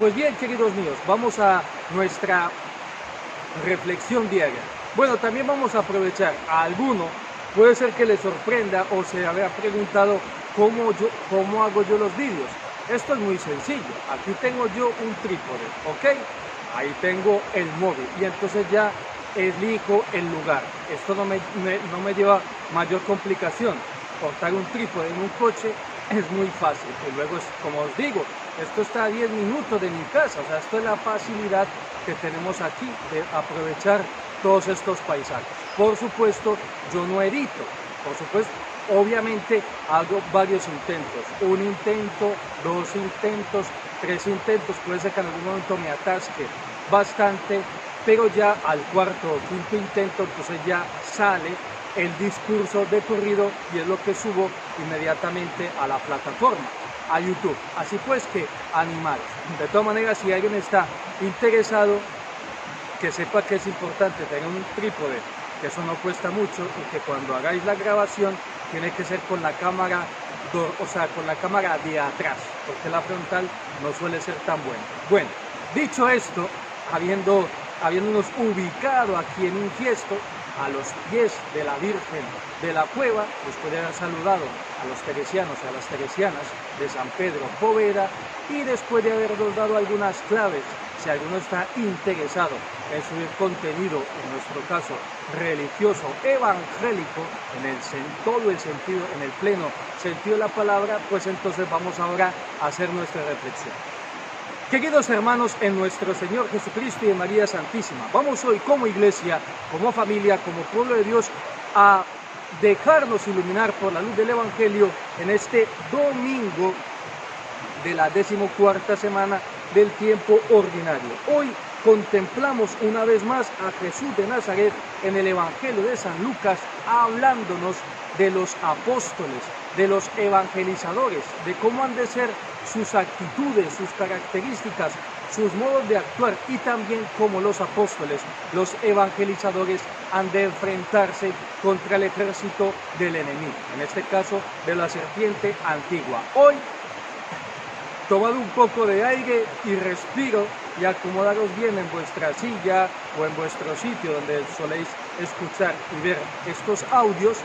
Pues bien, queridos míos, vamos a nuestra reflexión diaria. Bueno, también vamos a aprovechar a alguno, puede ser que le sorprenda o se habrá preguntado cómo hago yo los vídeos. Esto es muy sencillo. Aquí tengo yo un trípode, ¿ok? Ahí tengo el móvil y entonces ya elijo el lugar. Esto no me lleva mayor complicación. Portar un trípode en un coche es muy fácil. Y luego, como os digo, esto está a 10 minutos de mi casa. O sea, esto es la facilidad que tenemos aquí de aprovechar todos estos paisajes. Por supuesto, yo no edito. Por supuesto, obviamente hago varios intentos. Un intento, 2 intentos, 3 intentos. Puede ser que en algún momento me atasque bastante, pero ya al cuarto o quinto intento, entonces ya sale el discurso de corrido y es lo que subo inmediatamente a la plataforma, a YouTube. Así pues que animaros. De todas maneras, si alguien está interesado, que sepa que es importante tener un trípode, que eso no cuesta mucho y que cuando hagáis la grabación tiene que ser con la cámara, con la cámara de atrás, porque la frontal no suele ser tan buena. Bueno, dicho esto, habiéndonos ubicado aquí en Infiesto, a los pies de la Virgen de la Cueva, después de haber saludado a los teresianos y a las teresianas de San Pedro Poveda, y después de habernos dado algunas claves, si alguno está interesado en subir contenido, en nuestro caso religioso, evangélico, en el pleno sentido de la palabra, pues entonces vamos ahora a hacer nuestra reflexión. Queridos hermanos en nuestro Señor Jesucristo y en María Santísima, vamos hoy como iglesia, como familia, como pueblo de Dios, a dejarnos iluminar por la luz del Evangelio en este domingo de la 14ª semana del tiempo ordinario. Hoy contemplamos una vez más a Jesús de Nazaret en el Evangelio de San Lucas, hablándonos de los apóstoles, de los evangelizadores, de cómo han de ser sus actitudes, sus características, sus modos de actuar y también cómo los apóstoles, los evangelizadores, han de enfrentarse contra el ejército del enemigo, en este caso de la serpiente antigua. Hoy, tomad un poco de aire y respiro y acomodaros bien en vuestra silla o en vuestro sitio donde soléis escuchar y ver estos audios,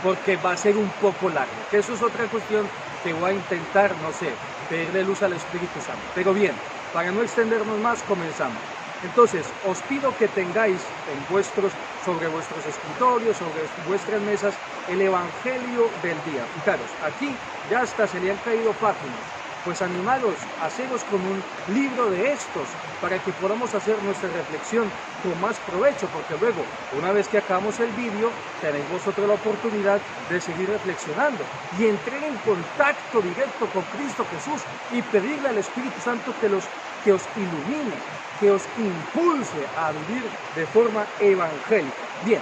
porque va a ser un poco largo, que eso es otra cuestión que voy a intentar, no sé, pedirle luz al Espíritu Santo. Pero bien, para no extendernos más, comenzamos. Entonces, os pido que tengáis sobre vuestros escritorios, sobre vuestras mesas, el Evangelio del día. Fijaros, aquí ya hasta se le han caído páginas. Pues animaros, haceros con un libro de estos para que podamos hacer nuestra reflexión con más provecho, porque luego, una vez que acabamos el vídeo, tenéis vosotros la oportunidad de seguir reflexionando y entrar en contacto directo con Cristo Jesús y pedirle al Espíritu Santo que os ilumine, que os impulse a vivir de forma evangélica. Bien.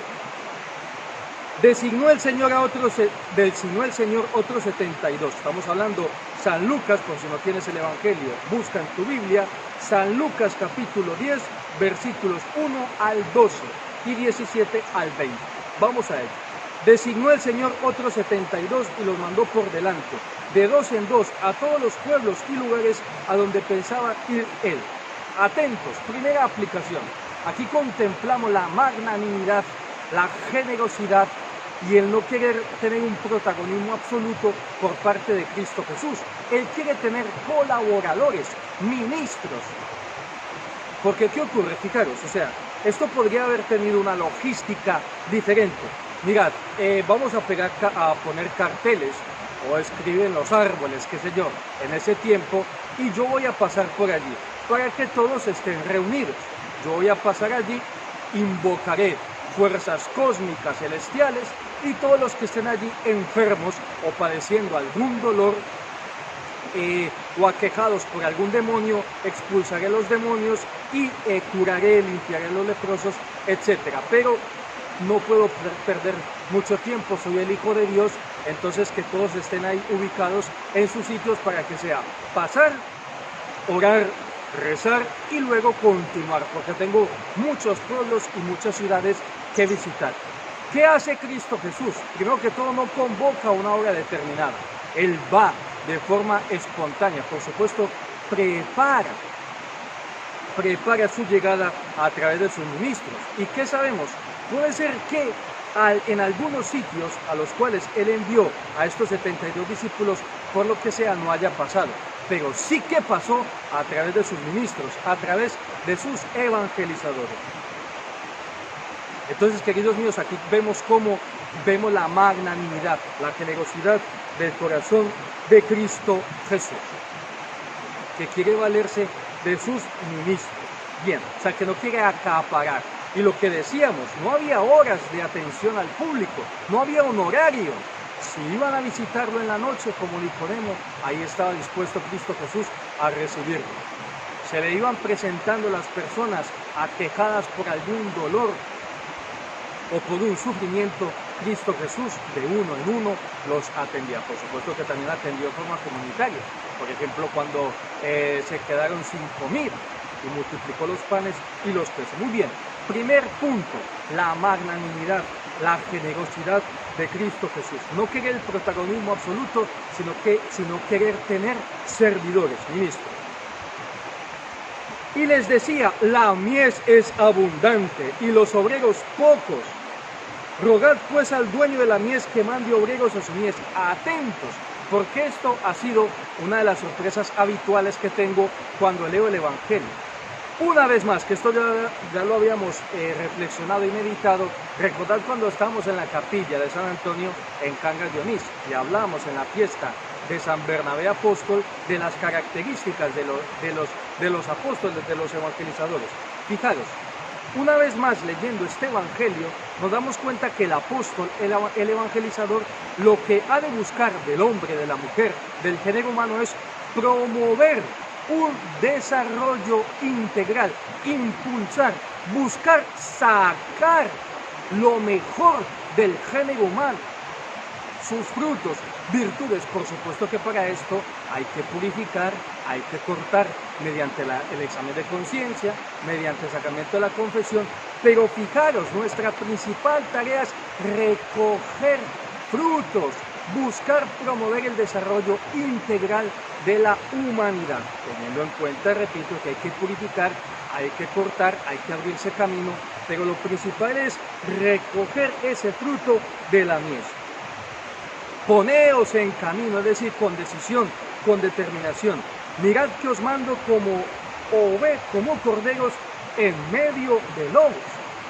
Designó el Señor otros 72. Estamos hablando San Lucas, por si no tienes el Evangelio, busca en tu Biblia, San Lucas capítulo 10, versículos 1 al 12 y 17 al 20. Vamos a ello. Designó el Señor otros 72 y los mandó por delante, de 2 en 2, a todos los pueblos y lugares a donde pensaba ir él. Atentos, primera aplicación. Aquí contemplamos la magnanimidad, la generosidad y el no querer tener un protagonismo absoluto por parte de Cristo Jesús. Él quiere tener colaboradores, ministros. Porque ¿qué ocurre? Fijaros, o sea, esto podría haber tenido una logística diferente. Mirad, vamos a poner carteles o escribir en los árboles, qué sé yo, en ese tiempo, y yo voy a pasar por allí para que todos estén reunidos. Yo voy a pasar allí, invocaré fuerzas cósmicas celestiales y todos los que estén allí enfermos o padeciendo algún dolor o aquejados por algún demonio, expulsaré los demonios y curaré, limpiaré los leprosos, etc. Pero no puedo perder mucho tiempo, soy el Hijo de Dios, entonces que todos estén ahí ubicados en sus sitios para que sea pasar, orar, rezar y luego continuar, porque tengo muchos pueblos y muchas ciudades que visitar. ¿Qué hace Cristo Jesús? Primero que todo, no convoca a una hora determinada. Él va de forma espontánea. Por supuesto, prepara su llegada a través de sus ministros. ¿Y qué sabemos? Puede ser que en algunos sitios a los cuales Él envió a estos 72 discípulos, por lo que sea, no haya pasado. Pero sí que pasó a través de sus ministros, a través de sus evangelizadores. Entonces, queridos míos, aquí vemos la magnanimidad, la generosidad del corazón de Cristo Jesús, que quiere valerse de sus ministros. Bien, o sea, que no quiere acaparar. Y lo que decíamos, no había horas de atención al público, no había un horario. Si iban a visitarlo en la noche como Nicodemo, ahí estaba dispuesto Cristo Jesús a recibirlo. Se le iban presentando las personas aquejadas por algún dolor o por un sufrimiento, Cristo Jesús de uno en uno los atendía. Por supuesto que también atendió de forma comunitaria. Por ejemplo, cuando se quedaron sin comida y multiplicó los panes y los peces. Muy bien, primer punto, la magnanimidad, la generosidad de Cristo Jesús. No querer el protagonismo absoluto, sino querer tener servidores, ministros. Y les decía, la mies es abundante y los obreros pocos. Rogad pues al dueño de la mies que mande obreros a su mies. Atentos, porque esto ha sido una de las sorpresas habituales que tengo cuando leo el Evangelio. Una vez más, que esto ya lo habíamos reflexionado y meditado, recordad cuando estábamos en la capilla de San Antonio en Cangas de Onís y hablamos en la fiesta de San Bernabé Apóstol de las características de los apóstoles, de los evangelizadores. Fijaros, una vez más leyendo este evangelio, nos damos cuenta que el apóstol, el evangelizador, lo que ha de buscar del hombre, de la mujer, del género humano es promover un desarrollo integral, impulsar, buscar sacar lo mejor del género humano, sus frutos, virtudes. Por supuesto que para esto hay que purificar, hay que cortar mediante el examen de conciencia, mediante el sacramento de la confesión, pero fijaros, nuestra principal tarea es recoger frutos, buscar promover el desarrollo integral de la humanidad, teniendo en cuenta, repito, que hay que purificar, hay que cortar, hay que abrirse camino, pero lo principal es recoger ese fruto de la mies. Poneos en camino, es decir, con decisión, con determinación. Mirad que os mando como corderos en medio de lobos.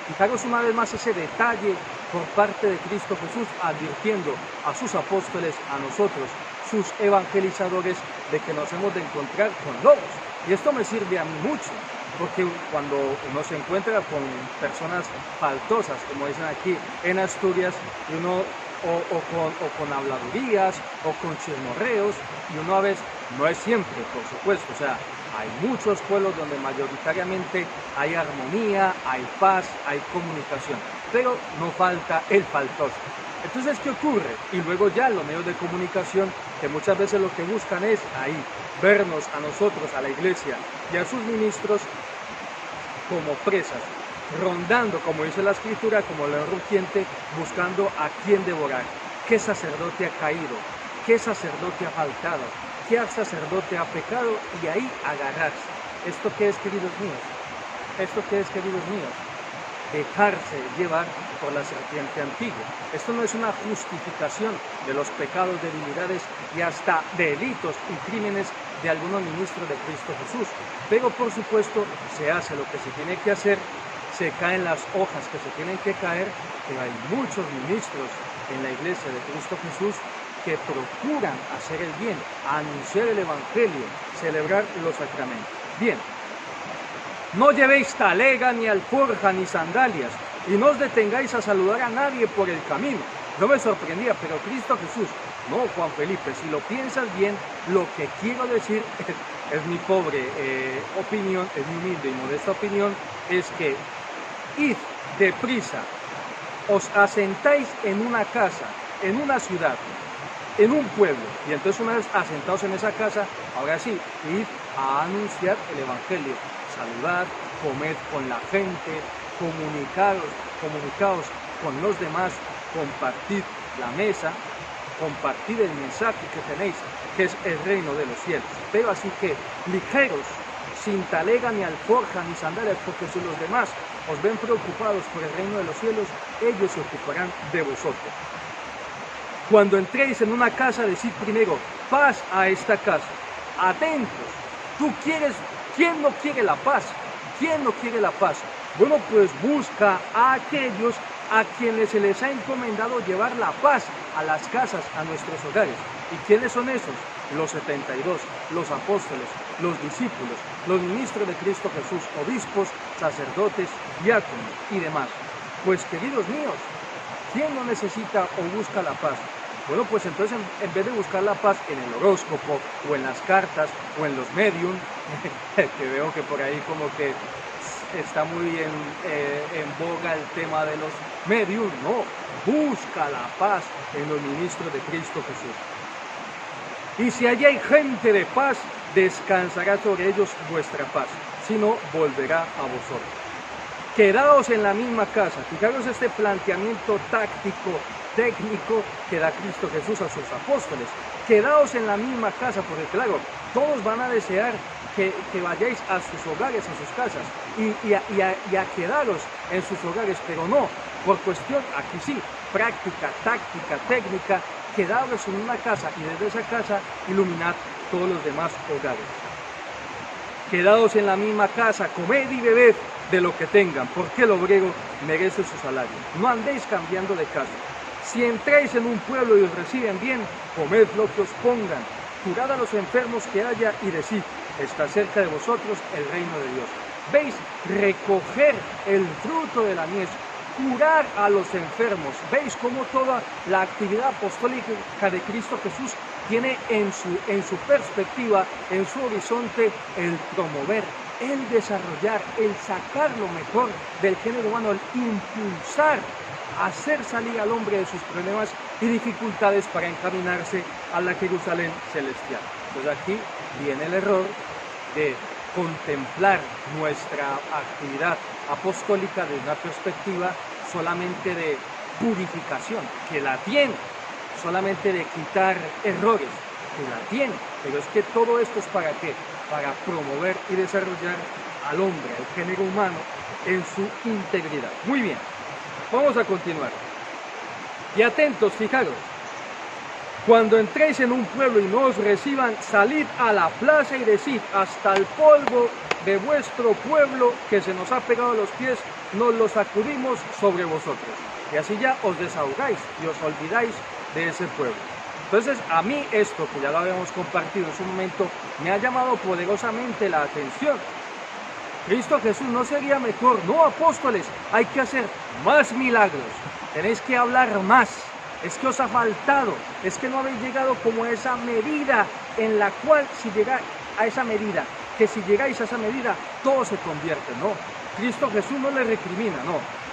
Fijaros una vez más ese detalle por parte de Cristo Jesús, advirtiendo a sus apóstoles, a nosotros, sus evangelizadores, de que nos hemos de encontrar con lobos. Y esto me sirve a mí mucho, porque cuando uno se encuentra con personas faltosas, como dicen aquí en Asturias, y uno o con habladurías o con chismorreos, y uno a veces, no es siempre, por supuesto, o sea, hay muchos pueblos donde mayoritariamente hay armonía, hay paz, hay comunicación, pero no falta el faltoso. Entonces, ¿qué ocurre? Y luego ya los medios de comunicación, que muchas veces lo que buscan es ahí, vernos a nosotros, a la iglesia y a sus ministros como presas, rondando, como dice la escritura, como león rugiente, buscando a quién devorar. ¿Qué sacerdote ha caído? ¿Qué sacerdote ha faltado? ¿Qué sacerdote ha pecado? Y ahí agarrarse. ¿Esto qué es, queridos míos? ¿Esto qué es, queridos míos? Dejarse llevar por la serpiente antigua. Esto no es una justificación de los pecados, debilidades y hasta delitos y crímenes de algunos ministros de Cristo Jesús. Pero por supuesto se hace lo que se tiene que hacer, se caen las hojas que se tienen que caer, pero hay muchos ministros en la iglesia de Cristo Jesús que procuran hacer el bien, anunciar el evangelio, celebrar los sacramentos. Bien, no llevéis talega, ni alforja, ni sandalias, y no os detengáis a saludar a nadie por el camino. No me sorprendía, pero Cristo Jesús, no Juan Felipe, si lo piensas bien, lo que quiero decir es mi pobre opinión, es mi humilde y modesta opinión, es que id deprisa, os asentáis en una casa, en una ciudad, en un pueblo, y entonces una vez asentados en esa casa, ahora sí, id a anunciar el evangelio, saludad, comed con la gente, comunicaos con los demás, compartid la mesa, compartid el mensaje que tenéis, que es el reino de los cielos. Pero así que, ligeros, sin talega ni alforja ni sandalias, porque si los demás os ven preocupados por el reino de los cielos, ellos se ocuparán de vosotros. Cuando entréis en una casa, decid primero, paz a esta casa. Atentos, ¿quién no quiere la paz? ¿Quién no quiere la paz? Bueno, pues busca a aquellos a quienes se les ha encomendado llevar la paz a las casas, a nuestros hogares. ¿Y quiénes son esos? Los 72, los apóstoles, los discípulos, los ministros de Cristo Jesús, obispos, sacerdotes, diáconos y demás. Pues, queridos míos, ¿quién no necesita o busca la paz? Bueno, pues entonces en vez de buscar la paz en el horóscopo, o en las cartas, o en los medium, que veo que por ahí como que está muy en boga el tema de los medium, no, busca la paz en los ministros de Cristo Jesús. Y si allí hay gente de paz, descansará sobre ellos vuestra paz, si no, volverá a vosotros. Quedaos en la misma casa. Fijaros este planteamiento táctico, técnico que da Cristo Jesús a sus apóstoles. Quedaos en la misma casa, porque claro, todos van a desear que vayáis a sus hogares, a sus casas, y a quedaros en sus hogares, pero no, por cuestión, aquí sí, práctica, táctica, técnica, quedaos en una casa y desde esa casa iluminad todos los demás hogares. Quedaos en la misma casa, comed y bebed de lo que tengan, porque el obrero merece su salario. No andéis cambiando de casa. Si entráis en un pueblo y os reciben bien, comed lo que os pongan, curad a los enfermos que haya y decid, está cerca de vosotros el reino de Dios. ¿Veis? Recoger el fruto de la mies, curar a los enfermos. ¿Veis cómo toda la actividad apostólica de Cristo Jesús tiene en su perspectiva, en su horizonte, el promover, el desarrollar, el sacar lo mejor del género humano, el impulsar, hacer salir al hombre de sus problemas y dificultades para encaminarse a la Jerusalén celestial? Entonces aquí viene el error de contemplar nuestra actividad apostólica desde una perspectiva solamente de purificación, que la tiene, solamente de quitar errores, que la tiene, pero es que todo esto es ¿para qué? Para promover y desarrollar al hombre, al género humano, en su integridad. Muy bien, vamos a continuar. Y atentos, fijaros, cuando entréis en un pueblo y no os reciban, salid a la plaza y decid, hasta el polvo de vuestro pueblo que se nos ha pegado a los pies, nos lo sacudimos sobre vosotros. Y así ya os desahogáis y os olvidáis de ese pueblo. Entonces, a mí esto, que ya lo habíamos compartido en su momento, me ha llamado poderosamente la atención. Cristo Jesús, ¿no sería mejor? No, apóstoles, hay que hacer más milagros, tenéis que hablar más. Es que os ha faltado, es que no habéis llegado como a esa medida en la cual si llegáis a esa medida, que si llegáis a esa medida, todo se convierte, no. Cristo Jesús no le recrimina,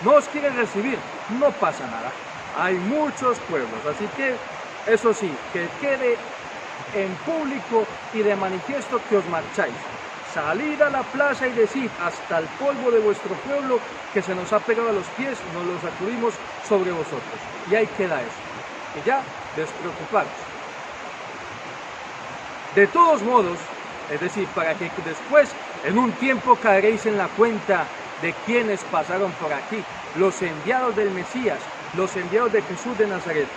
no os quiere recibir, no pasa nada. Hay muchos pueblos, así que eso sí, que quede en público y de manifiesto que os marcháis. Salid a la plaza y decid, hasta el polvo de vuestro pueblo que se nos ha pegado a los pies, nos lo sacudimos sobre vosotros. Y ahí queda eso. Y ya, despreocupados. De todos modos, es decir, para que después, en un tiempo, caeréis en la cuenta de quienes pasaron por aquí, los enviados del Mesías, los enviados de Jesús de Nazaret.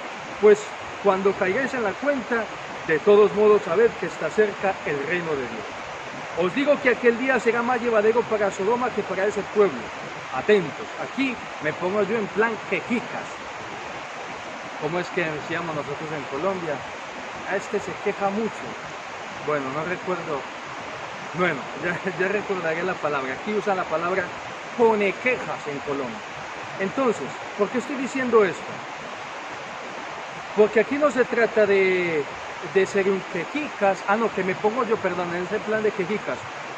Pues cuando caigáis en la cuenta, de todos modos, sabed que está cerca el reino de Dios. Os digo que aquel día será más llevadero para Sodoma que para ese pueblo. Atentos, aquí me pongo yo en plan quejicas. ¿Cómo es que decíamos nosotros en Colombia? Es que se queja mucho. Bueno, no recuerdo. Bueno, ya recordaré la palabra. Aquí usa la palabra pone quejas en Colombia. Entonces, ¿por qué estoy diciendo esto? Porque aquí no se trata de ser un quejicas, que me pongo yo, perdón, en ese plan de quejicas,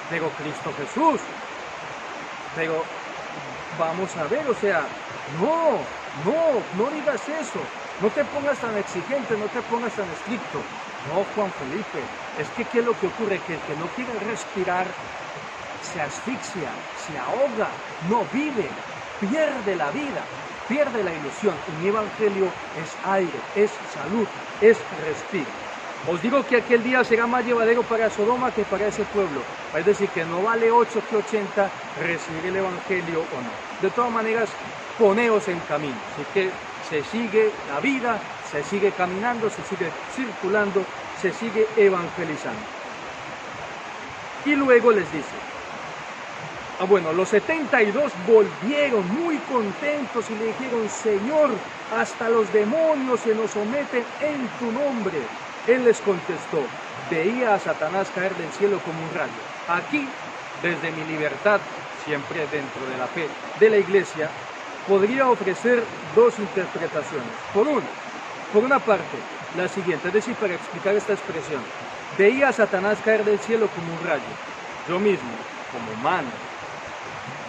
pero Cristo Jesús, pero vamos a ver, o sea, no digas eso, no te pongas tan exigente, no te pongas tan estricto, no, Juan Felipe, es que ¿qué es lo que ocurre? Que el que no quiere respirar se asfixia, se ahoga, no vive, pierde la vida, pierde la ilusión, y mi evangelio es aire, es salud, es respiro. Os digo que aquel día será más llevadero para Sodoma que para ese pueblo. Es decir, que no vale 8 que 80 recibir el Evangelio o no. De todas maneras, poneos en camino. Así que se sigue la vida, se sigue caminando, se sigue circulando, se sigue evangelizando. Y luego les dice, bueno, los 72 volvieron muy contentos y le dijeron, Señor, hasta los demonios se nos someten en tu nombre. Él les contestó, veía a Satanás caer del cielo como un rayo. Aquí, desde mi libertad, siempre dentro de la fe de la iglesia, podría ofrecer dos interpretaciones. Por una parte, la siguiente, es decir, para explicar esta expresión, veía a Satanás caer del cielo como un rayo. Yo mismo, como mano,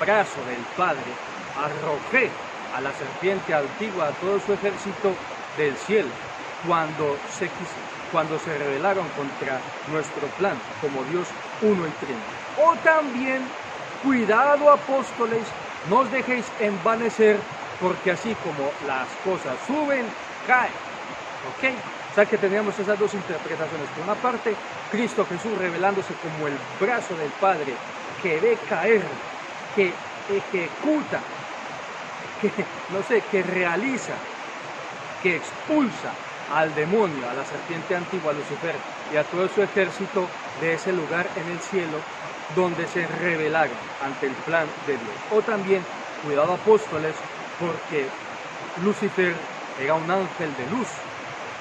brazo del Padre, arrojé a la serpiente antigua, a todo su ejército del cielo, cuando se rebelaron contra nuestro plan, como Dios uno y trino. O también, cuidado apóstoles, no os dejéis envanecer, porque así como las cosas suben, caen. ¿Ok? O sea que teníamos esas dos interpretaciones. Por una parte, Cristo Jesús revelándose como el brazo del Padre, que ve caer, que ejecuta, que realiza, que expulsa al demonio, a la serpiente antigua, a Lucifer y a todo su ejército de ese lugar en el cielo donde se rebelaron ante el plan de Dios. O también, cuidado apóstoles, porque Lucifer era un ángel de luz,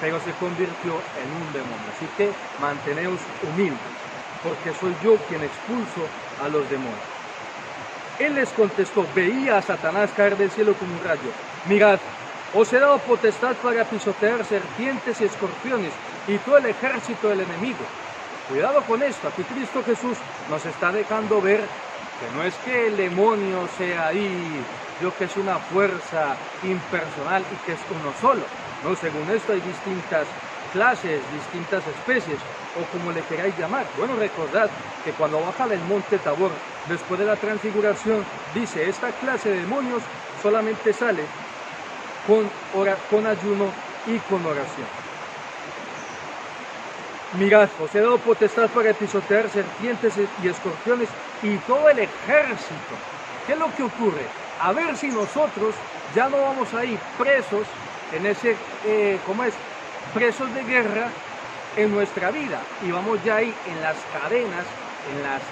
pero se convirtió en un demonio. Así que manteneos humildes, porque soy yo quien expulso a los demonios. Él les contestó, veía a Satanás caer del cielo como un rayo. Mirad, os he dado potestad para pisotear serpientes y escorpiones y todo el ejército del enemigo. Cuidado con esto, aquí Cristo Jesús nos está dejando ver que no es que el demonio sea ahí, yo que es una fuerza impersonal y que es uno solo. No, según esto hay distintas clases, distintas especies, o como le queráis llamar. Bueno, recordad que cuando baja del monte Tabor, después de la transfiguración, dice, esta clase de demonios solamente sale con ayuno y con oración. Mirad, os he dado potestad para pisotear serpientes y escorpiones y todo el ejército. ¿Qué es lo que ocurre? A ver si nosotros ya no vamos a ir presos en ese, presos de guerra en nuestra vida, y vamos ya ahí en las cadenas, en las,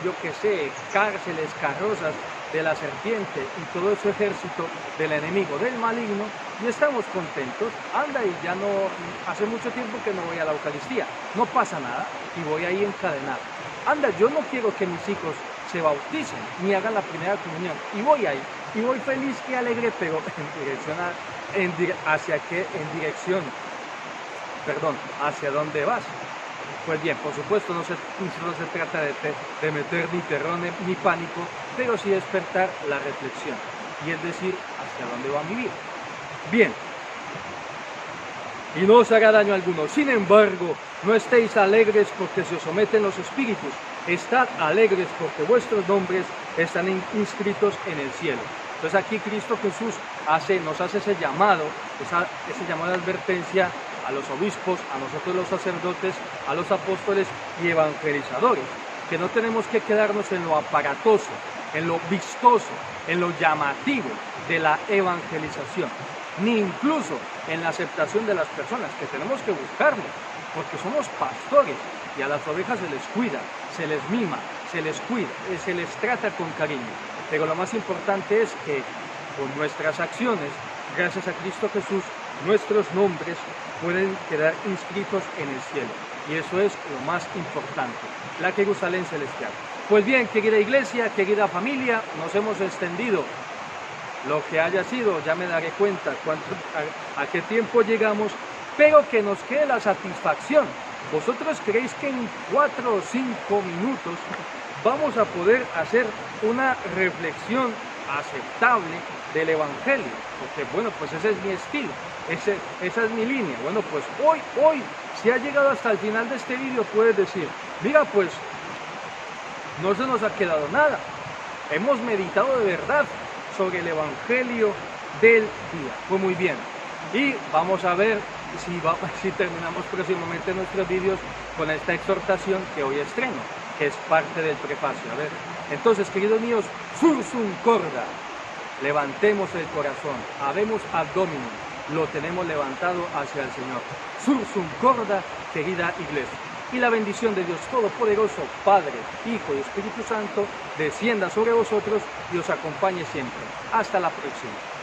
cárceles, carrozas de la serpiente y todo ese ejército del enemigo, del maligno, y estamos contentos. Anda, y ya no, hace mucho tiempo que no voy a la Eucaristía, no pasa nada, y voy ahí encadenado. Anda, yo no quiero que mis hijos se bauticen, ni hagan la primera comunión, y voy ahí, y voy feliz y alegre, pero ¿hacia dónde vas? Pues bien, por supuesto no se trata de meter ni terror ni pánico, pero sí despertar la reflexión, y es decir, ¿hacia dónde va mi vida? Bien, y no os hará daño alguno. Sin embargo, no estéis alegres porque se os someten los espíritus, estad alegres porque vuestros nombres están inscritos en el cielo. Entonces aquí Cristo Jesús nos hace ese llamado de advertencia a los obispos, a nosotros los sacerdotes, a los apóstoles y evangelizadores, que no tenemos que quedarnos en lo aparatoso, en lo vistoso, en lo llamativo de la evangelización, ni incluso en la aceptación de las personas, que tenemos que buscarlo, porque somos pastores y a las ovejas se les cuida, se les mima, se les cuida, se les trata con cariño. Pero lo más importante es que con nuestras acciones, gracias a Cristo Jesús, nuestros nombres pueden quedar inscritos en el cielo. Y eso es lo más importante, la Jerusalén celestial. Pues bien, querida iglesia, querida familia, nos hemos extendido lo que haya sido, ya me daré cuenta a qué tiempo llegamos, pero que nos quede la satisfacción. ¿Vosotros creéis que en 4 o 5 minutos vamos a poder hacer una reflexión aceptable del Evangelio? Porque bueno, pues ese es mi estilo, esa es mi línea. Bueno, pues hoy, si ha llegado hasta el final de este vídeo, puedes decir, mira, pues no se nos ha quedado nada, hemos meditado de verdad sobre el Evangelio del día. Pues muy bien, y vamos a ver si terminamos próximamente nuestros vídeos con esta exhortación que hoy estreno, que es parte del prefacio. A ver, entonces, queridos míos, sursum corda, levantemos el corazón, habemos abdomen, lo tenemos levantado hacia el Señor. Sursum corda, querida iglesia. Y la bendición de Dios Todopoderoso, Padre, Hijo y Espíritu Santo, descienda sobre vosotros y os acompañe siempre. Hasta la próxima.